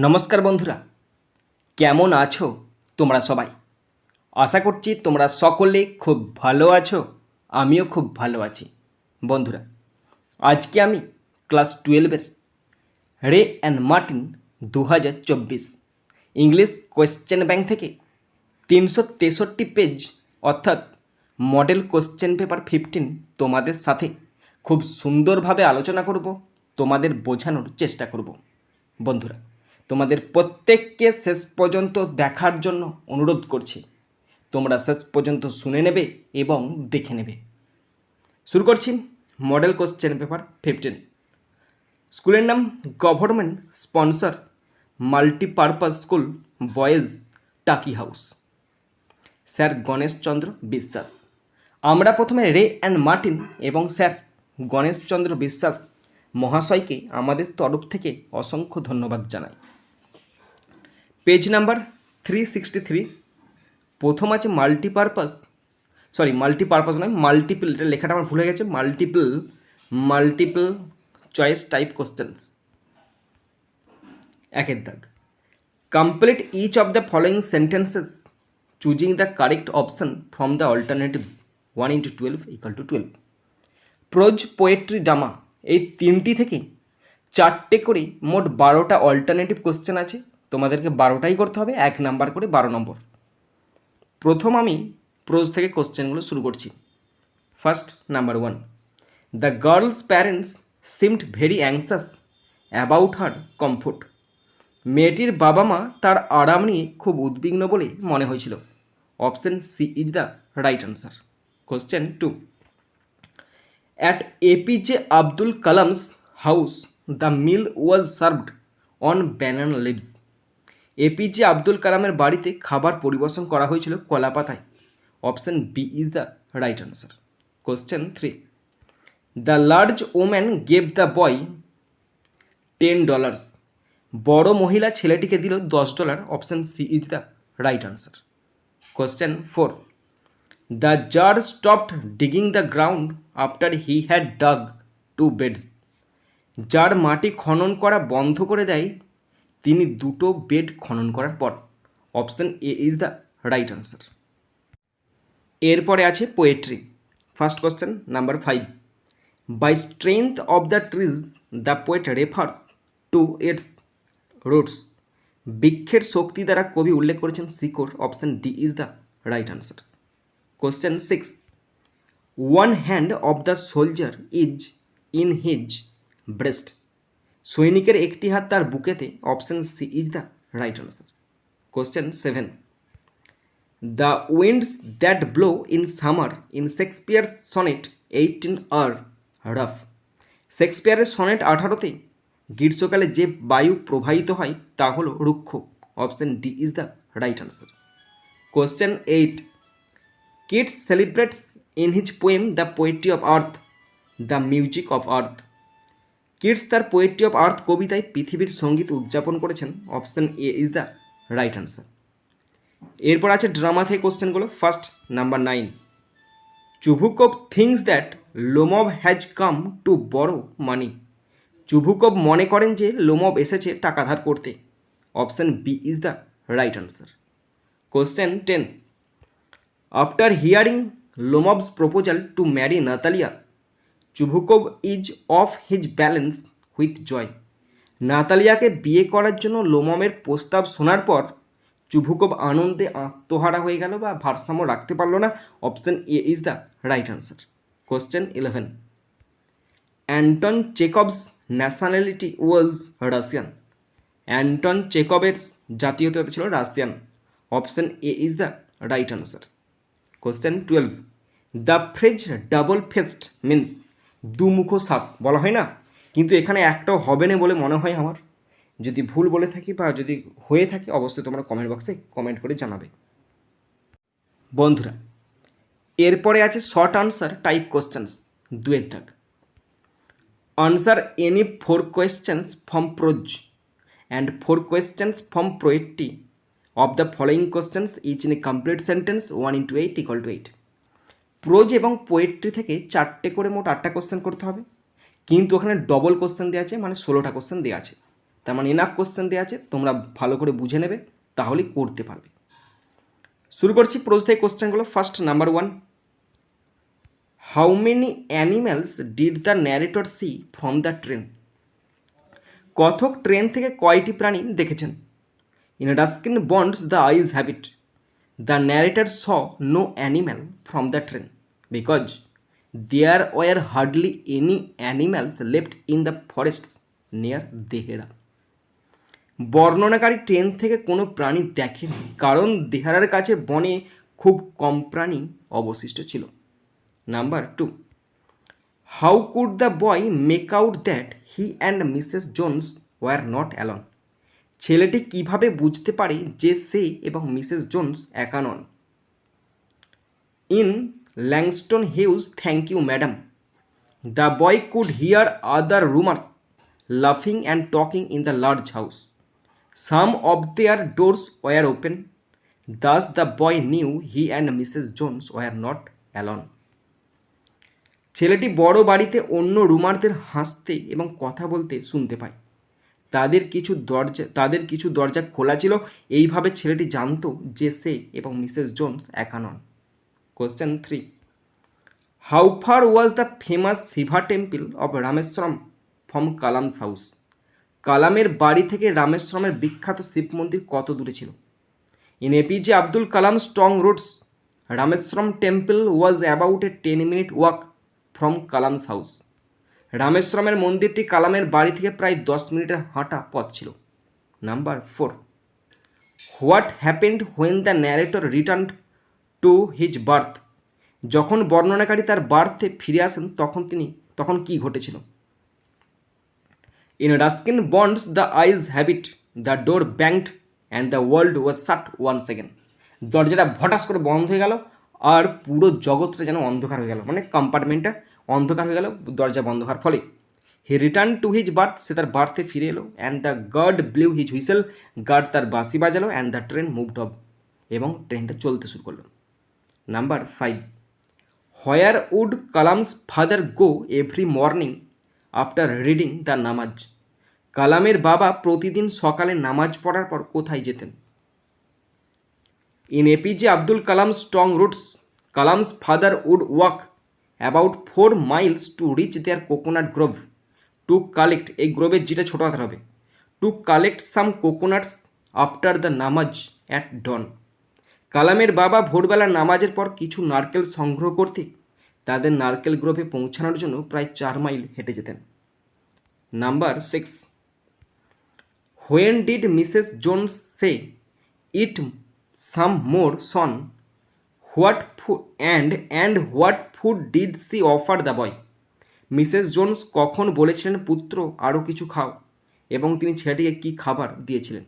নমস্কার বন্ধুরা, কেমন আছো তোমরা সবাই? আশা করছি তোমরা সকলে খুব ভালো আছো। আমিও খুব ভালো আছি। বন্ধুরা, আজকে আমি ক্লাস 12-এর রে and Martin 2024 English question bank থেকে 363 পেজ অর্থাৎ মডেল কোশ্চেন পেপার 15 তোমাদের সাথে খুব সুন্দরভাবে আলোচনা করব, তোমাদের বোঝানোর চেষ্টা করব। বন্ধুরা, তোমাদের প্রত্যেককে শেষ পর্যন্ত দেখার জন্য অনুরোধ করছি। তোমরা শেষ পর্যন্ত শুনে নেবে এবং দেখে নেবে। শুরু করছি মডেল কোশ্চেন পেপার 15। স্কুলের নাম government sponsor multipurpose school boys টাকি হাউস। স্যার গণেশচন্দ্র বিশ্বাস। আমরা প্রথমে রে অ্যান্ড মার্টিন এবং স্যার গণেশচন্দ্র বিশ্বাস মহাশয়কে আমাদের তরফ থেকে অসংখ্য ধন্যবাদ জানাই। Page number 363। প্রথম আছে মাল্টিপারপাস নয়, মাল্টিপল, এটা লেখাটা আমার ভুলে গেছে, মাল্টিপল চয়েস টাইপ কোশ্চেন্স। একের দাগ, complete each of the following sentences choosing the correct option from the alternatives 1 × 12 = 12। Prose, poetry, drama এই তিনটি থেকে 4টে করে মোট 12টা অল্টারনেটিভ কোশ্চেন আছে। তোমাদেরকে 12টাই করতে হবে, 1 নাম্বার করে 12 নম্বর। প্রথম আমি প্রোজ থেকে কোশ্চেনগুলো শুরু করছি। First, number 1, the girls parents seemed very anxious about her comfort. মেয়েটির বাবা মা তার আরাম নিয়ে খুব উদ্বিগ্ন বলে মনে হয়েছিল। Option C is the right answer. Question 2, at APJ Abdul Kalam's house, the meal was served on banana leaves. APJ Abdul কালামের বাড়িতে খাবার পরিবেশন করা হয়েছিল কলা পাতায়। Option B is the right answer. Question 3, the large woman gave the boy $10. বড় মহিলা ছেলেটিকে দিল $10। Option C is the right answer. Question 4, the tsar stopped digging the ground after he had dug 2 beds. Tsar মাটি খনন করা বন্ধ করে দেয় তিনি 2টো বেড খনন করার পর। Option A is the right answer. এরপরে আছে poetry. First question, number 5, by strength of the trees the poet refers to its roots. বৃক্ষের শক্তি দ্বারা কবি উল্লেখ করেছেন শিকড়। Option D is the right answer. Question 6, one hand of the soldier is in his breast. সৈনিকের একটি হাত তার বুকেতে। Option C is the right answer. Question 7, the winds that blow in summer in Shakespeare's sonnet 18 are rough. শেক্সপিয়ারের sonnet 18তে গ্রীষ্মকালে যে বায়ু প্রবাহিত হয় তা হলো রুক্ষ। Option D is the right answer. Question 8, Keats celebrates in his poem the poetry of earth the music of earth. Keats তার পোয়েট্রি অফ আর্থ কবিতায় পৃথিবীর সঙ্গীত উদযাপন করেছেন। Option A is the right answer. এরপর আছে ড্রামা থেকে কোশ্চেনগুলো। First, number 9, Chubukov thinks that Lomov has come two বড়ো মানি। চুভুকভ মনে করেন যে লোমভ এসেছে টাকা ধার করতে। Option B is the right answer. Question 10, after hearing Lomov's proposal to marry Natalia, Chubukov is off his balance with joy. নাতালিয়াকে বিয়ে করার জন্য লোমভের প্রস্তাব শোনার পর চুভুকভ আনন্দে আত্মহারা হয়ে গেল বা ভারসাম্য রাখতে পারল না। Option A is the right answer. Question 11, Anton Chekhov's nationality was Russian. Anton চেকভের জাতীয়তা ছিল Russian. Option A is the right answer. Question 12, the phrase double faced means দুমুখো সাপ বলা হয় না, কিন্তু এখানে একটাও হবে না বলে মনে হয় আমার। যদি ভুল বলে থাকি বা যদি হয়ে থাকে অবশ্যই তোমরা কমেন্ট বক্সে কমেন্ট করে জানাবে। বন্ধুরা, এরপরে আছে শর্ট আনসার টাইপ কোশ্চেন্স 2 দাগ। Answer any 4 questions from prose and 4 questions from poetry of the following questions each in a complete sentence 1 × 8 = 8। Prose এবং পোয়েট্রি থেকে 4টে করে মোট 8টা কোশ্চেন করতে হবে, কিন্তু ওখানে ডবল কোশ্চেন দেওয়া আছে, মানে 16টা কোশ্চেন দেওয়া আছে। তার মানে এনাফ কোশ্চেন দেওয়া আছে, তোমরা ভালো করে বুঝে নেবে, তাহলেই করতে পারবে। শুরু করছি প্রোজ থেকে কোশ্চেনগুলো। First number 1, how many animals did the narrator see from the train? কথক ট্রেন থেকে কয়টি প্রাণী দেখেছেন? In Ruskin Bond's the eyes have it, the narrator saw no animal from the train because there were hardly any animals left in the forest near Dehra. বর্ণনাকারী train থেকে কোনো প্রাণী দেখেনি কারণ দেহারার কাছে বনে খুব কম প্রাণী অবশিষ্ট ছিল। Number 2, how could the boy make out that he and Mrs Jones were not alone? ছেলেটি কিভাবে বুঝতে পারে যে সে এবং মিসেস জোনস একা নন? In Langston Hughes thank you madam, the boy could hear other roomers লাফিং and talking in the large house. Some of their doors were open, thus the boy knew he and Mrs Jones were not alone. ছেলেটি বড় বাড়িতে অন্য রুমারদের হাসতে এবং কথা বলতে শুনতে পায়। তাদের কিছু দরজা খোলা ছিল, এইভাবে ছেলেটি জানতো যে সে এবং মিসেস জোনস একা নন। Question 3, how far was the famous Shiva temple of Rameswaram from Kalam's house? কালামের বাড়ি থেকে রামেশ্বরমের বিখ্যাত শিব মন্দির কত দূরে ছিল? In APJ Abdul Kalam strong roots, Rameswaram temple was about a 10-minute walk from Kalam's house. রামেশ্বরমের মন্দিরটি কালামের বাড়ি থেকে প্রায় 10 মিনিটের হাঁটা পথ ছিল। Number 4, what happened when the narrator returned to his berth? যখন বর্ণনাকারী তার বার্থে ফিরে আসেন তখন কি ঘটেছিল? In Ruskin Bond's the eyes have it, the door banged and the world was shut once again. দরজাটা ভটাস করে বন্ধ হয়ে গেল আর পুরো জগৎটা যেন অন্ধকার হয়ে গেল, মানে কম্পার্টমেন্টটা অন্ধকার হয়ে গেল দরজা বন্ধ হওয়ার ফলে। He return to his berth, সে তার বার্থে ফিরে এলো। And the guard blew his whistle, guard তার বাঁশি বাজালো। And the train moved off, এবং ট্রেনটা চলতে শুরু করলো। Number 5, where would Kalam's father go every morning after reading the namaz? কালামের বাবা প্রতিদিন সকালে নামাজ পড়ার পর কোথায় যেতেন? In APJ Abdul Kalam strong roots, Kalam's father would walk about 4 miles to reach their coconut grove to collect, এই গ্রোভের যেটা ছোটো হাতের হবে, to collect some coconuts after the namaz at dawn. কালামের বাবা ভোরবেলা নামাজের পর কিছু নারকেল সংগ্রহ করতে তাদের নারকেল গ্রোভে পৌঁছানোর জন্য প্রায় 4 মাইল হেঁটে যেতেন। Number 6, when did Mrs Jones say eat some more son, what food and what food did she offer the boy? Mrs Jones কখন বলেছিলেন পুত্র আরও কিছু খাও, এবং তিনি ছেলেটিকে কী খাবার দিয়েছিলেন?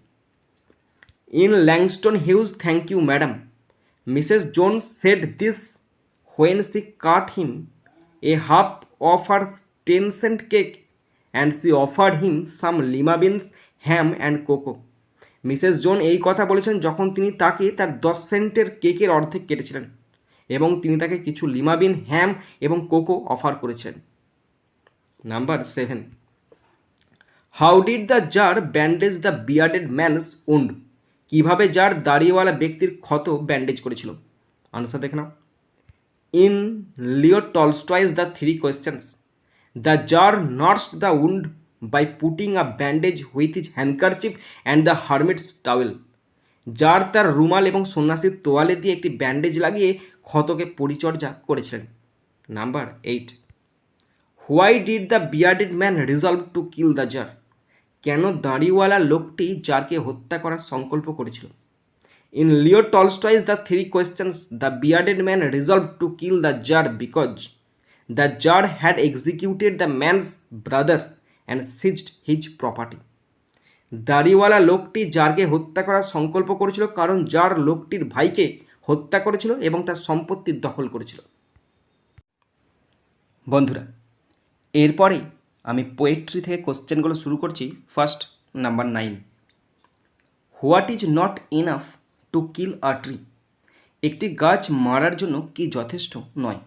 In Langston Hughes thank you madam, Mrs Jones said this when she cut him a half of her 10-cent cake and she offered him some lima beans ham and cocoa. Mrs Jones এই কথা বলেছেন যখন তিনি তাকে তার 10 সেন্টের কেকের অর্ধেক কেটেছিলেন এবং তিনি তাকে কিছু লিমাবিন, হ্যাম এবং কোকো অফার করেছিলেন। Number 7, how did the tsar bandage the bearded man's wound? কীভাবে জার দাড়িওয়ালা ব্যক্তির ক্ষত ব্যান্ডেজ করেছিল? আনসার দেখে নাও। In Leo Tolstoy's the 3 questions, the tsar nursed the wound by putting a bandage with his handkerchief and the hermit's towel. Tsar তার রুমাল এবং সন্ন্যাসীর তোয়ালে দিয়ে একটি ব্যান্ডেজ লাগিয়ে ক্ষতকে পরিচর্যা করেছিলেন। Number 8, why did the bearded man resolve to kill the tsar? কেন দাড়িওয়ালা লোকটি জারকে হত্যা করার সংকল্প করেছিল? In Leo Tolstoy's the 3 questions, the bearded man resolve to kill the tsar because the tsar had executed the man's brother and seized his property. দাড়িওয়ালা লোকটি জারকে হত্যা করার সংকল্প করেছিল কারণ জার লোকটির ভাইকে হত্যা করেছিল এবং তার সম্পত্তি দখল করেছিল। বন্ধুরা, এরপরে আমি পোয়েট্রি থেকে কোশ্চেনগুলো শুরু করছি। First number 9, what is not enough to kill a tree? একটি গাছ মারার জন্য কি যথেষ্ট নয়?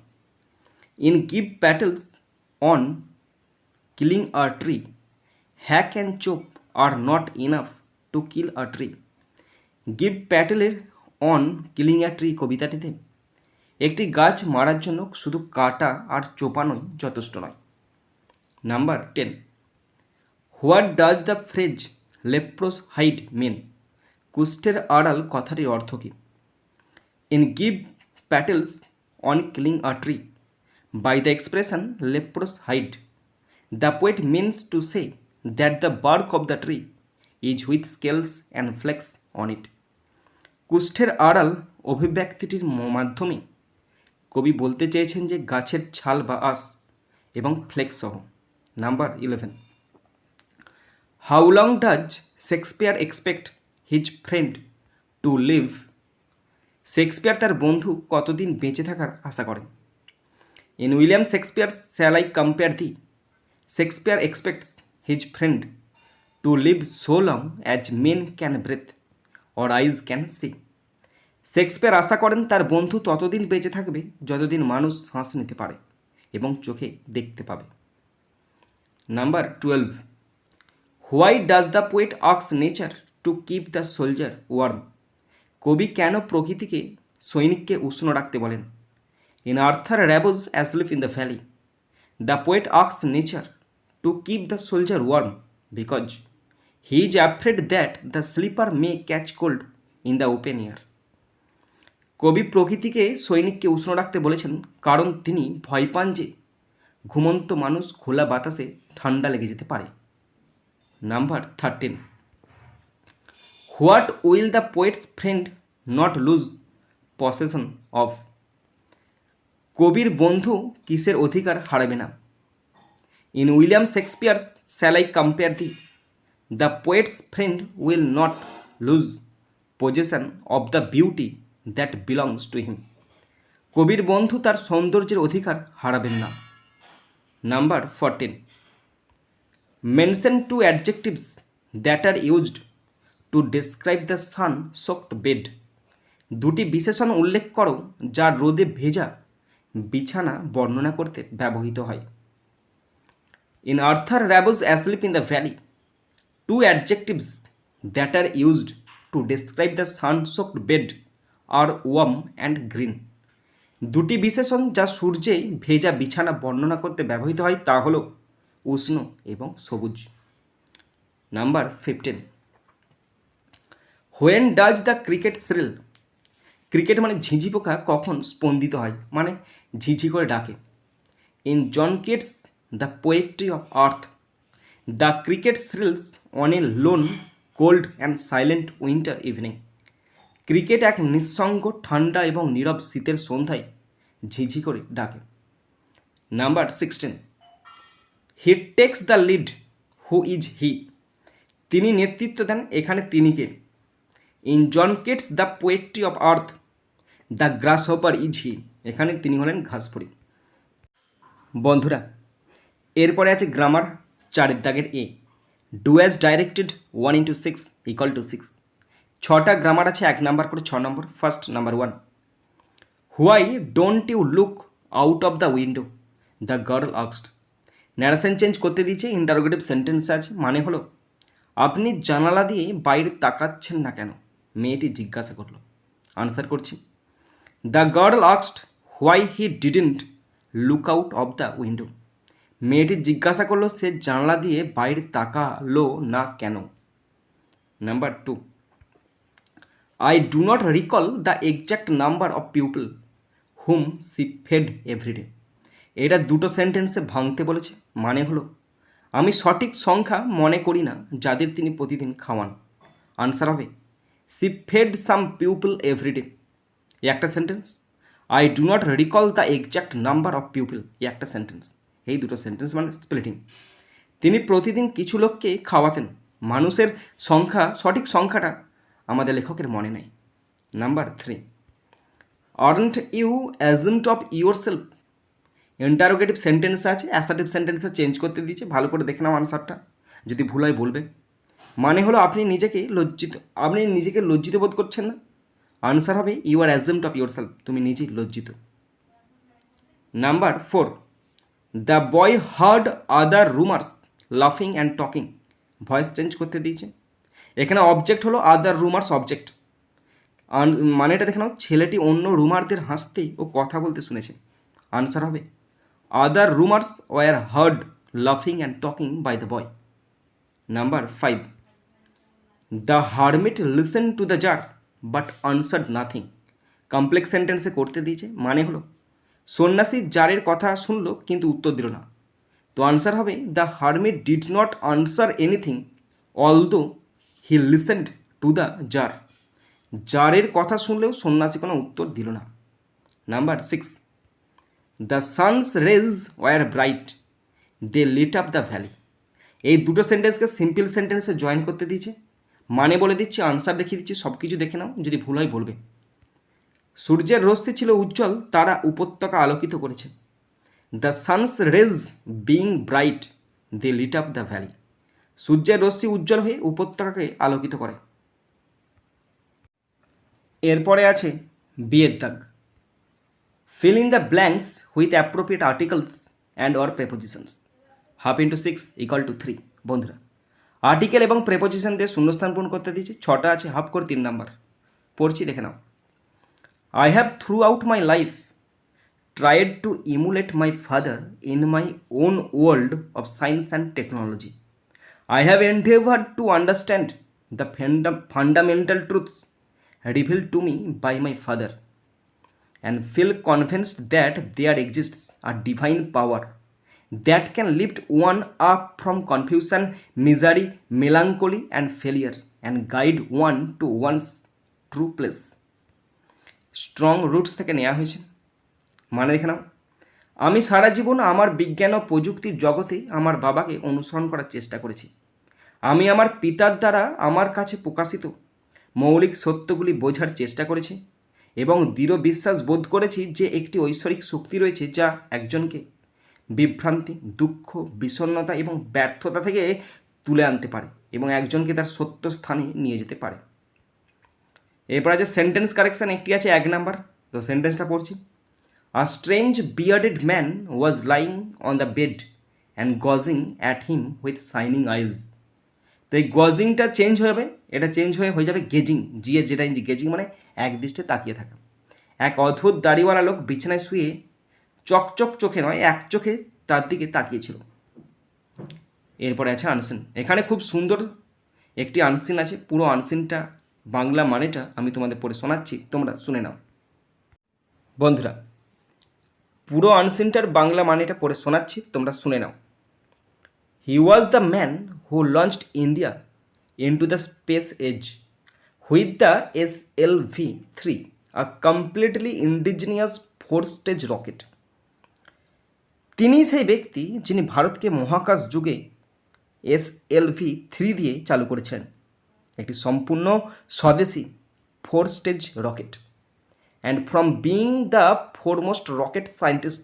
In give battles on killing a tree, hack and chop are not enough to kill a tree. Give প্যাটেলের অন কিলিং আ ট্রি কবিতাটিতে একটি গাছ মারার জন্য শুধু কাটা আর চোপানোই যথেষ্ট নয়। Number 10, what does the phrase leprous hide mean? কুষ্ঠের আড়াল কথাটির অর্থ কী? In Gieve Patel's on killing a tree, by the expression leprous hide, the poet means to say that the bark of the tree is with scales and flakes on it. কুষ্ঠের আড়াল অভিব্যক্তিটির মাধ্যমে কবি বলতে চেয়েছেন যে গাছের ছাল বা আঁশ এবং ফ্লেক্স সহ। Number 11, how long does Shakespeare expect his friend to live? Shakespeare তার বন্ধু কতদিন বেঁচে থাকার আশা করেন? In William Shakespeare's Shall I Compare Thee, Shakespeare expects his friend to live so long as men can breathe or eyes can see. Shakespeare আশা করেন তার বন্ধু ততদিন বেঁচে থাকবে যতদিন মানুষ শ্বাস নিতে পারে এবং চোখে দেখতে পাবে। Number 12, why does the poet ask nature to keep the soldier warm? কবি কেন প্রকৃতিকে সৈনিককে উষ্ণ রাখতে বলেন? In Arthur Rimbaud's Asleep in the Valley, the poet asks nature to keep the soldier warm because he is afraid that the sleeper may catch cold in the open air. কবি প্রকৃতিকে সৈনিককে উষ্ণ রাখতে বলেছেন কারণ তিনি ভয় পান যে ঘুমন্ত মানুষ খোলা বাতাসে ঠান্ডা লেগে যেতে পারে। Number 13, what will the poet's friend not lose possession of? কবির বন্ধু কিসের অধিকার হারাবে না? In William Shakespeare's shall I compare thee, the poet's friend will not lose possession of the beauty that belongs to him. কবির বন্ধু তার সৌন্দর্যের অধিকার হারাবেন না। Number 14, mention two adjectives that are used to describe the sun soaked bed. দুটি বিশেষণ উল্লেখ করো যা রোদে ভেজা বিছানা বর্ণনা করতে ব্যবহৃত হয়। In Arthur Rimbaud's asleep in the valley, two adjectives that are used to describe the sun soaked bed are warm and green. দুটি বিশেষণ যা সূর্যে ভেজা বিছানা বর্ণনা করতে ব্যবহৃত হয় তা হল উষ্ণ এবং সবুজ। Number 15, when does the cricket shrill? Cricket মানে ঝিঝি পোকা কখন স্পন্দিত হয় মানে ঝিঝি করে ডাকে? In John Keats the poetry of earth, the cricket shrills on a lone cold and silent winter evening. Cricket এক নিঃসঙ্গ ঠান্ডা এবং নীরব শীতের সন্ধ্যায় ঝিঝি করে ডাকে। Number 16, he takes the lead, who is he? তিনি নেতৃত্ব দেন, এখানে তিনি কে? In John Keats the poetry of earth, the grasshopper is he, এখানে তিনি হলেন ঘাসফড়িং। বন্ধুরা, এরপরে আছে গ্রামার 4 দাগের এ, ডু অ্যাজ ডাইরেক্টেড 1 × 6 = 6। 6টা গ্রামার আছে 1 নাম্বার করে 6 number. First number 1, why don't you look out of the window, the girl asked. Narration change করতে দিয়েছে, ইন্টারোগেটিভ সেন্টেন্স আছে, মানে হলো আপনি জানালা দিয়ে বাইরে তাকাচ্ছেন না কেন? মেয়েটি জিজ্ঞাসা করলো। আনসার করছি, the girl asked why he didn't look out of the window. মেয়েটি জিজ্ঞাসা করলো সে জানলা দিয়ে বাইরে তাকালো না কেন। Number 2, I do not recall the exact number of people whom she fed everyday. এটা দুটো সেন্টেন্সে ভাঙতে বলেছে, মানে হলো আমি সঠিক সংখ্যা মনে করি না যাদের তিনি প্রতিদিন খাওয়ান। আনসার হবে she fed some people everyday, একটা sentence. I do not recall the exact number of people, একটা সেন্টেন্স। এই দুটো সেন্টেন্স মানে স্প্লিটিং। তিনি প্রতিদিন কিছু লোককে খাওয়াতেন, মানুষের সংখ্যা, সঠিক সংখ্যাটা আমাদের লেখকের মনে নেই। Number 3, aren't you ashamed of your self. Interrogative sentence আছে, অ্যাসার্টিভ সেন্টেন্সে চেঞ্জ করতে দিয়েছে, ভালো করে দেখে নাও আনসারটা, যদি ভুল হয় বলবে। মানে হলো আপনি নিজেকে লজ্জিত বোধ করছেন না। আনসার হবে you are ashamed of your self, তুমি নিজেই লজ্জিত। Number 4, the boy heard other roomers লাফিং অ্যান্ড টকিং ভয়েস চেঞ্জ করতে দিয়েছে। এখানে অবজেক্ট হলো আদার রুমার্স অবজেক্ট। মানেটা দেখে নাও, ছেলেটি অন্য রুমারদের হাসতেই ও কথা বলতে শুনেছে। আনসার হবে আদার রুমার্স ওয়ার হার্ড লাফিং and talking by the boy. Number 5, the hermit listen to the tsar but answered nothing. Complex সেন্টেন্সে করতে দিয়েছে, মানে হলো সন্ন্যাসী জারের কথা শুনলো কিন্তু উত্তর দিল না। তো আনসার হবে the hermit did not answer anything although he listened to the tsar. জারের কথা শুনলেও সন্ন্যাসী কোনো উত্তর দিল না। Number 6, the sun's rays were bright they lit up the valley. এই দুটো সেন্টেন্সকে সিম্পল সেন্টেন্সে জয়েন করতে দিয়েছে, মানে বলে দিচ্ছি, আনসার দেখিয়ে দিচ্ছি, সব কিছু দেখে নাও, যদি ভুল হয় বলবে। সূর্যের রশ্মি ছিল উজ্জ্বল, তারা উপত্যকা আলোকিত করেছে। The sun's rays being bright they lit up the valley. সূর্যের রশ্মি উজ্জ্বল হয়ে উপত্যকাকে আলোকিত করে। এরপরে আছে বিয়ের দাগ। Fill in the blanks with appropriate articles and or prepositions. 1/2 × 6 = 3। বন্ধুরা, আর্টিকেল এবং প্রেপোজিশন দিয়ে শূন্যস্থান পূরণ করতে দিয়েছি। 6টা আছে, হাফ করে 3 নাম্বার। পড়ছি, দেখে নাও। I have throughout my life tried to emulate my father in my own world of science and technology. I have endeavored to understand the fundamental truths revealed to me by my father and feel convinced that there exists a divine power that can lift one up from confusion, misery, melancholy, and failure and guide one to one's true place. Strong roots থেকে নেওয়া হয়েছে, মানে দেখে নাও। আমি সারা জীবন আমার বিজ্ঞান ও প্রযুক্তির জগতে আমার বাবাকে অনুসরণ করার চেষ্টা করেছি। আমি আমার পিতার দ্বারা আমার কাছে প্রকাশিত মৌলিক সত্যগুলি বোঝার চেষ্টা করেছি এবং দৃঢ় বিশ্বাস বোধ করেছি যে একটি ঐশ্বরিক শক্তি রয়েছে যা একজনকে বিভ্রান্তি, দুঃখ, বিষণ্ণতা এবং ব্যর্থতা থেকে তুলে আনতে পারে এবং একজনকে তার সত্য স্থানে নিয়ে যেতে পারে। এরপর আছে সেন্টেন্স কারেকশান, একটি আছে 1 নাম্বার। তো সেন্টেন্সটা পড়ছি। A strange bearded man was lying on the bed and gazing at him with shining eyes. তো এই গজিংটা চেঞ্জ হবে, এটা চেঞ্জ হয়ে যাবে গেজিং। যেটা গেজিং মানে এক দৃষ্টে তাকিয়ে থাকা। এক অদ্ভুত দাড়িওয়ালা লোক বিছানায় শুয়ে চকচক চোখে নয়, এক চোখে তার দিকে তাকিয়েছিল। এরপরে আছে আনসিন। এখানে খুব সুন্দর একটি আনসিন আছে, পুরো আনসিনটা বাংলা মানেটা আমি তোমাদের পড়ে শোনাচ্ছি, তোমরা শুনে নাও। বন্ধুরা, পুরো আনসিনটার বাংলা মানেটা পড়ে শোনাচ্ছি, তোমরা শুনে নাও। He was the man who launched India into the space age with the SLV-3, a completely indigenous four stage rocket. তিনি সেই ব্যক্তি যিনি ভারতকে মহাকাশ যুগে SLV-3 দিয়ে চালু করেছেন, একটি সম্পূর্ণ স্বদেশী four stage rocket. And from being the foremost rocket scientist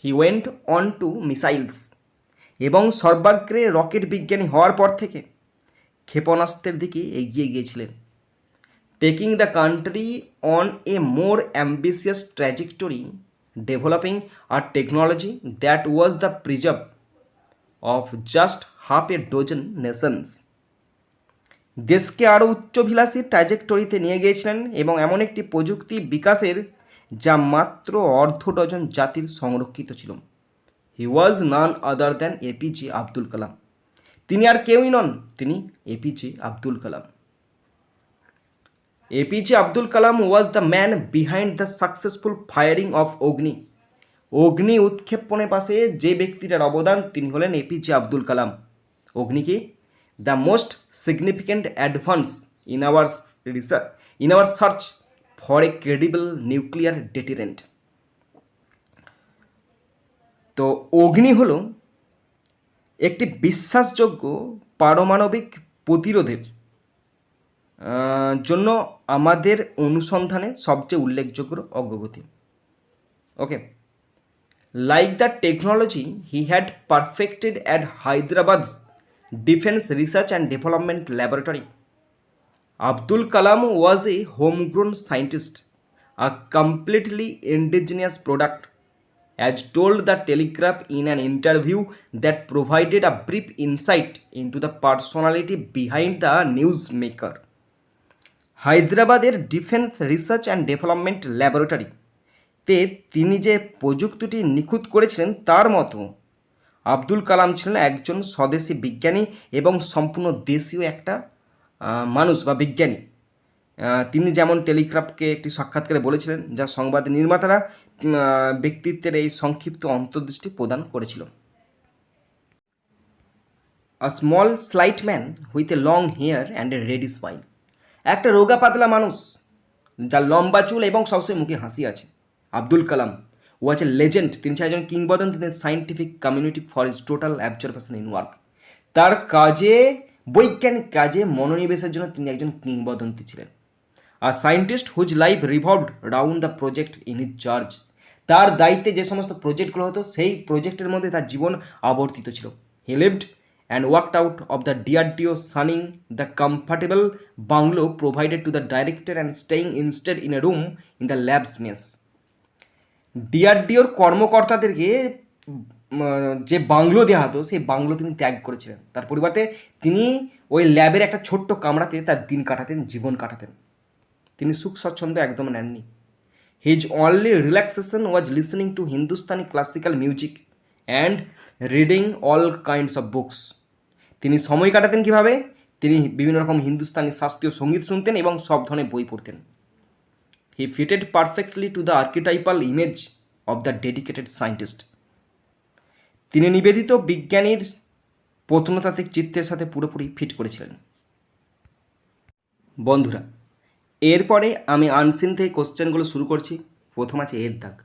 he went on to missiles. এবং সর্বাগ্রে রকেট বিজ্ঞানী হওয়ার পর থেকে ক্ষেপণাস্ত্রের দিকে এগিয়ে গিয়েছিলেন। Taking the country on a more ambitious trajectory, developing a technology that was the preserve of just half a dozen nations. দেশকে আরও উচ্চভিলাষী ট্র্যাজেক্টরিতে নিয়ে গিয়েছিলেন এবং এমন একটি প্রযুক্তি বিকাশের যা মাত্র অর্ধ ডজন জাতির সংরক্ষিত ছিল। হি ওয়াজ নান other than APJ Abdul Kalam. তিনি আর কেউই নন, তিনি APJ Abdul Kalam. APJ Abdul Kalam was the man behind the successful firing of Agni. Agni উৎক্ষেপণের পাশে যে ব্যক্তিটার অবদান, তিনি হলেন APJ Abdul Kalam. অগ্নিকে the most significant advance in our search for a credible nuclear deterrent. তো অগ্নি হলো একটি বিশ্বাসযোগ্য পারমাণবিক প্রতিরোধের জন্য আমাদের অনুসন্ধানে সবচেয়ে উল্লেখযোগ্য অগ্রগতি। Okay, like the technology he had perfected at Hyderabad's Defense Research and Development Laboratory, Abdul Kalam was a homegrown scientist, a completely indigenous product, has told the Telegraph in an interview that provided a brief insight into the personality behind the newsmaker. হায়দ্রাবাদের defence research and development ল্যাবরেটরিতে তিনি যে প্রযুক্তিটি নিখুঁত করেছিলেন তার মতো আব্দুল কালাম ছিলেন একজন স্বদেশী বিজ্ঞানী এবং সম্পূর্ণ দেশীয় একটা মানুষ বা বিজ্ঞানী। তিনি যেমন টেলিগ্রাফকে একটি সাক্ষাৎকারে বলেছিলেন, যা সংবাদ নির্মাতারা ব্যক্তিত্বের এই সংক্ষিপ্ত অন্তর্দৃষ্টি প্রদান করেছিল। A small slight man with a long hair and a ready smile, একটা রোগা পাতলা মানুষ যার লম্বা চুল এবং সবসময় মুখে হাসি আছে। Abdul Kalam was a legend, তিনি ছিলেন একজন কিংবদন্তি in scientific community for is total observation in work. তার কাজে, বৈজ্ঞানিক কাজে মনোনিবেশের জন্য তিনি একজন কিংবদন্তি ছিলেন। আর scientist whose life revolved round the project in his charge, তার দায়িত্বে যে সমস্ত প্রজেক্টগুলো হতো সেই প্রজেক্টের মধ্যে তার জীবন আবর্তিত ছিল। He lived and walked out of the DRDO, sunning the comfortable bungalow provided to the director and staying instead in a room in the lab's mess. ডিআরডিওর কর্মকর্তাদেরকে যে বাংলো দেওয়া হতো সেই বাংলো তিনি ত্যাগ করেছিলেন, তার পরিবর্তে তিনি ওই ল্যাবের একটা ছোট্ট কামরাতে তার দিন কাটাতেন, জীবন কাটাতেন। তিনি সুখ স্বচ্ছন্দ একদম নেননি। His only relaxation was listening to Hindustani classical music and reading all kinds of books. তিনি সময় কাটাতেন কীভাবে? তিনি বিভিন্ন রকম হিন্দুস্তানি শাস্ত্রীয় সঙ্গীত শুনতেন এবং সব ধরনের বই পড়তেন। He fitted perfectly to the archetypal image of the dedicated scientist. তিনি নিবেদিত বিজ্ঞানীর প্রত্নতাত্ত্বিক চিত্রের সাথে পুরোপুরি ফিট করেছিলেন। বন্ধুরা, এরপরে আমি আনসিন থেকে কোশ্চেনগুলো শুরু করছি। প্রথম আছে এর দাগ।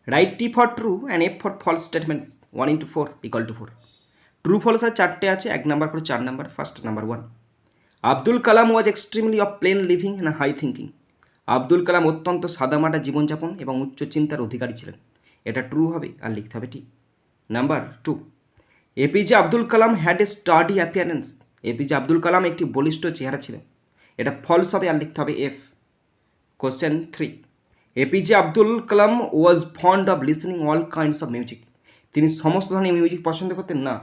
Write T for true and F for false statements 1 into 4 = 4। True false আর চারটে আছে, 1 নাম্বার করে 4 number. First number 1, Abdul Kalam was extremely of plain living and high thinking. Abdul Kalam অত্যন্ত সাদামাটা জীবনযাপন এবং উচ্চ চিন্তার অধিকারী ছিলেন। এটা ট্রু হবে আর লিখতে হবে T. Number 2, APJ Abdul Kalam had a sturdy appearance. APJ Abdul Kalam একটি বলিষ্ঠ চেহারা ছিলেন। এটা ফলস হবে আর লিখতে হবে F. Question 3, APJ Abdul Kalam was fond of listening all kinds of music. তিনি সমস্ত ধরনের মিউজিক পছন্দ করতেন না,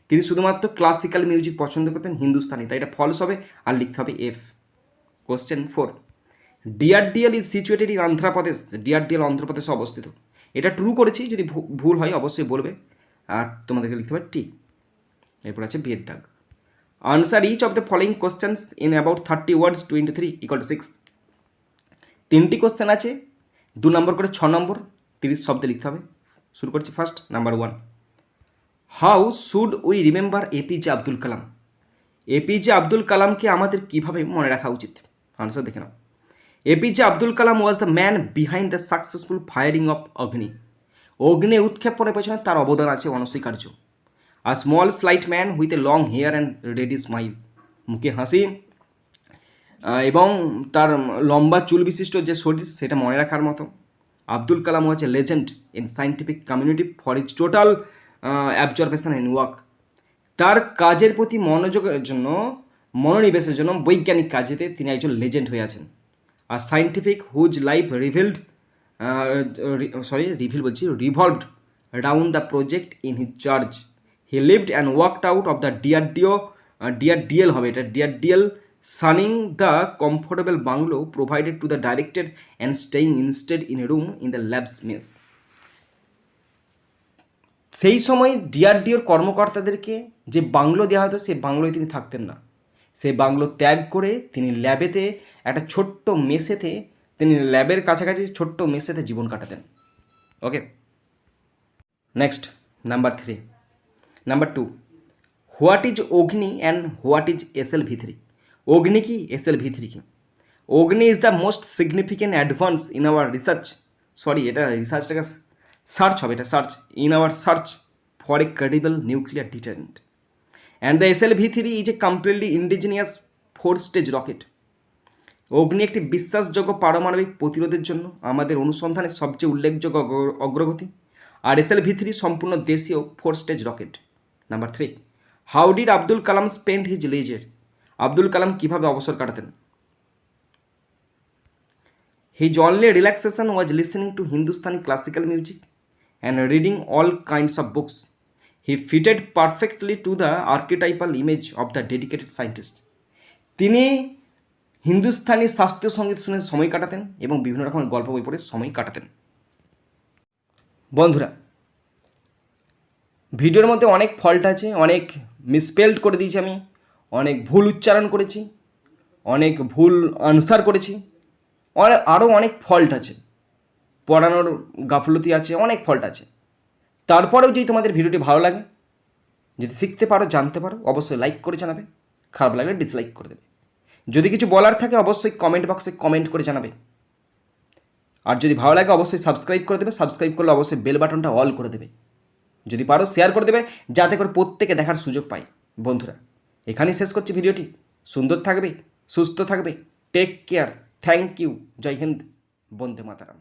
তিনি শুধুমাত্র ক্লাসিক্যাল মিউজিক পছন্দ করতেন, হিন্দুস্তানি। তাই এটা ফলস হবে আর লিখতে হবে F. Question 4, ডিআরডিএল is situated in Andhra Pradesh. ডিআরডিএল অন্ধ্রপ্রদেশে অবস্থিত। এটা ট্রু করেছি, যদি ভুল হয় অবশ্যই বলবে, আর তোমাদেরকে লিখতে হবে টি। এরপর আছে বিয়ের দাগ। Answer each of the following questions in about 30 words 2 into 3 = 6। 3টি কোশ্চেন আছে, 2 নম্বর করে 6 নম্বর, 30 শব্দে লিখতে হবে। শুরু করছি first number 1, how should we remember APJ Abdul Kalam. APJ Abdul কালামকে আমাদের কীভাবে মনে রাখা উচিত? আনসার দেখে নাও। APJ Abdul Kalam was the man behind the successful firing of Agni. Agni উৎক্ষেপণের পেছনে তার অবদান আছে অনস্বীকার্য। A small slight man with a long hair and ready smile, মুখে হাসি এবং তার লম্বা চুল বিশিষ্ট যে শরীর, সেটা মনে রাখার মতো। Abdul Kalam was a legend in scientific community for is total observation in work. তার কাজের প্রতি মনোযোগের জন্য, মনোনিবেশের জন্য, বৈজ্ঞানিক কাজেতে তিনি একজন লেজেন্ড হয়ে আছেন। আর scientific whose life revolved round the project in his charge. He lived and worked out of the DRDL হবে এটা, ডিআরডিএল, sunning the comfortable bungalow provided to the director and staying instead in a room in the lab's mess. সেই সময় ডিআরডিওর কর্মকর্তাদেরকে যে bungalow দেওয়া হতো সেই বাংলোয় তিনি থাকতেন না। সেই বাংলো ত্যাগ করে তিনি ল্যাবেতে একটা ছোট্ট মেসেতে, তিনি ল্যাবের কাছাকাছি ছোট্ট মেসেতে জীবন কাটাতেন। Okay, next number 3। Number 2, what is Agni and what is SLV3। Agni কি, SLV3 কি? Agni is the most significant advance in our research, এটা রিসার্চটাকে সার্চ হবে, এটা search in our search for a credible nuclear deterrent. And the SLV3 is a completely indigenous 4-stage rocket. Agni একটি বিশ্বাসযোগ্য পারমাণবিক প্রতিরোধের জন্য আমাদের অনুসন্ধানের সবচেয়ে উল্লেখযোগ্য অগ্রগতি। আর SLV3 সম্পূর্ণ দেশীয় 4-stage rocket. Number 3, how did Abdul Kalam spend his leisure. Abdul Kalam কীভাবে অবসর কাটাতেন? His only relaxation was listening to Hindustani classical music and reading all kinds of books. He fitted perfectly to the archetypal image of the dedicated scientist. তিনি হিন্দুস্তানি শাস্ত্রীয় সঙ্গীত শুনে সময় কাটাতেন এবং বিভিন্ন রকমের গল্প বই পড়ে সময় কাটাতেন। বন্ধুরা, ভিডিওর মধ্যে অনেক ফল্ট আছে, অনেক মিসস্পেলড করে দিয়েছি আমি, অনেক ভুল উচ্চারণ করেছি, অনেক ভুল আনসার করেছি, আরও অনেক ফল্ট আছে, পড়ানোর গাফলতি আছে, অনেক ফল্ট আছে। তারপরেও যদি তোমাদের ভিডিওটি ভালো লাগে, যদি শিখতে পারো, জানতে পারো, অবশ্যই লাইক করে জানাবে, খারাপ লাগলে ডিসলাইক করে দেবে। যদি কিছু বলার থাকে অবশ্যই কমেন্ট বক্সে কমেন্ট করে জানাবে। আর যদি ভালো লাগে অবশ্যই সাবস্ক্রাইব করে দেবে, সাবস্ক্রাইব করলে অবশ্যই বেল বাটনটা অল করে দেবে, যদি পারো শেয়ার করে দেবে যাতে করে প্রত্যেকে দেখার সুযোগ পায়। বন্ধুরা, এখানেই শেষ করছি ভিডিওটি। সুন্দর থাকবে, সুস্থ থাকবে, take care, thank you, Jai Hind, Vande Mataram.